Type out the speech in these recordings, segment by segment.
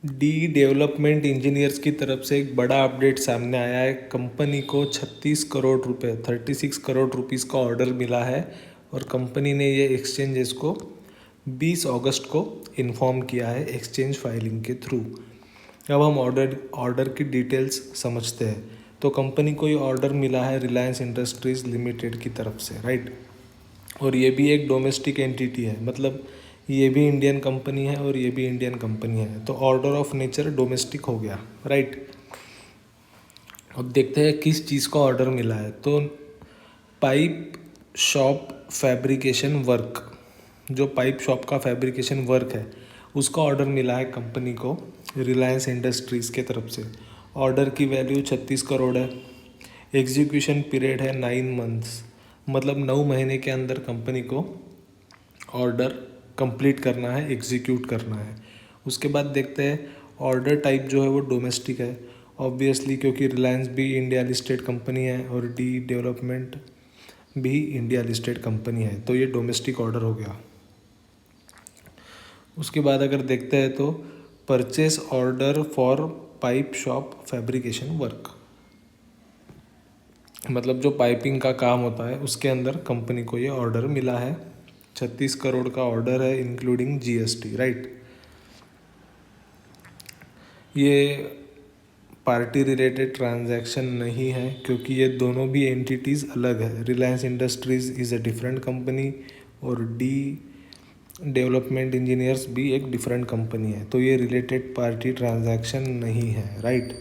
D development engineers की तरफ से एक बड़ा अपडेट सामने आया है। कंपनी को 36 करोड़ रुपए 36 करोड़ रुपीस का ऑर्डर मिला है और कंपनी ने ये एक्सचेंजेस को 20 अगस्त को इन्फॉर्म किया है एक्सचेंज फाइलिंग के थ्रू। अब हम ऑर्डर की डिटेल्स समझते हैं। तो कंपनी को ये ऑर्डर मिला है रिलायंस इंडस्ट्रीज़ लिमिटेड की तरफ से, राइट। और ये भी एक डोमेस्टिक एंटिटी है, मतलब ये भी इंडियन कंपनी है और ये भी इंडियन कंपनी है, तो ऑर्डर ऑफ नेचर डोमेस्टिक हो गया, राइट। अब देखते हैं किस चीज़ का ऑर्डर मिला है। तो पाइप शॉप फैब्रिकेशन वर्क, जो पाइप शॉप का फैब्रिकेशन वर्क है उसका ऑर्डर मिला है कंपनी को रिलायंस इंडस्ट्रीज़ के तरफ से। ऑर्डर की वैल्यू 36 करोड़ है। एग्जीक्यूशन पीरियड है 9 मंथ्स, मतलब 9 महीने के अंदर कंपनी को ऑर्डर कंप्लीट करना है, एग्जीक्यूट करना है। उसके बाद देखते हैं ऑर्डर टाइप जो है वो डोमेस्टिक है ऑब्वियसली, क्योंकि रिलायंस भी इंडिया लिस्टेड कंपनी है और डी डेवलपमेंट भी इंडिया लिस्टेड कंपनी है, तो ये डोमेस्टिक ऑर्डर हो गया। उसके बाद अगर देखते हैं तो purchase order for pipe shop fabrication work, मतलब जो पाइपिंग का काम होता है उसके अंदर कंपनी को ये ऑर्डर मिला है। 36 करोड़ का ऑर्डर है इंक्लूडिंग जीएसटी, राइट। ये पार्टी रिलेटेड ट्रांजैक्शन नहीं है क्योंकि ये दोनों भी एंटिटीज़ अलग है। Reliance industries is a different company और डी डेवलपमेंट इंजीनियर्स भी एक डिफरेंट कंपनी है, तो ये रिलेटेड पार्टी ट्रांजैक्शन नहीं है, राइट।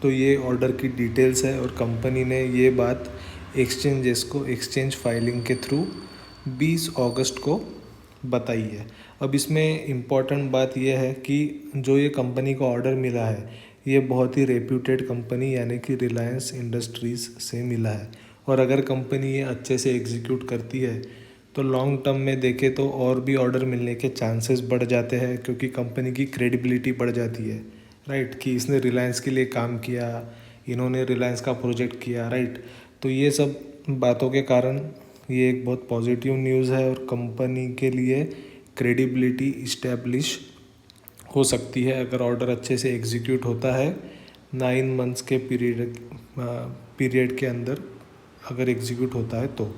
तो ये ऑर्डर की डिटेल्स है और कंपनी ने ये बात एक्सचेंजेस को एक्सचेंज फाइलिंग के थ्रू 20 अगस्त को बताई है। अब इसमें इम्पॉर्टेंट बात यह है कि जो ये कंपनी को ऑर्डर मिला है ये बहुत ही रेप्यूटेड कंपनी यानी कि रिलायंस इंडस्ट्रीज़ से मिला है, और अगर कंपनी ये अच्छे से एग्जीक्यूट करती है तो लॉन्ग टर्म में देखें तो और भी ऑर्डर मिलने के चांसेस बढ़ जाते हैं, क्योंकि कंपनी की क्रेडिबिलिटी बढ़ जाती है, राइट, कि इसने रिलायंस के लिए काम किया, इन्होंने रिलायंस का प्रोजेक्ट किया, राइट। तो ये सब बातों के कारण ये एक बहुत पॉजिटिव न्यूज़ है और कंपनी के लिए क्रेडिबिलिटी इस्टेब्लिश हो सकती है अगर ऑर्डर अच्छे से एग्जीक्यूट होता है 9 मंथ्स के पीरियड के अंदर अगर एग्जीक्यूट होता है तो।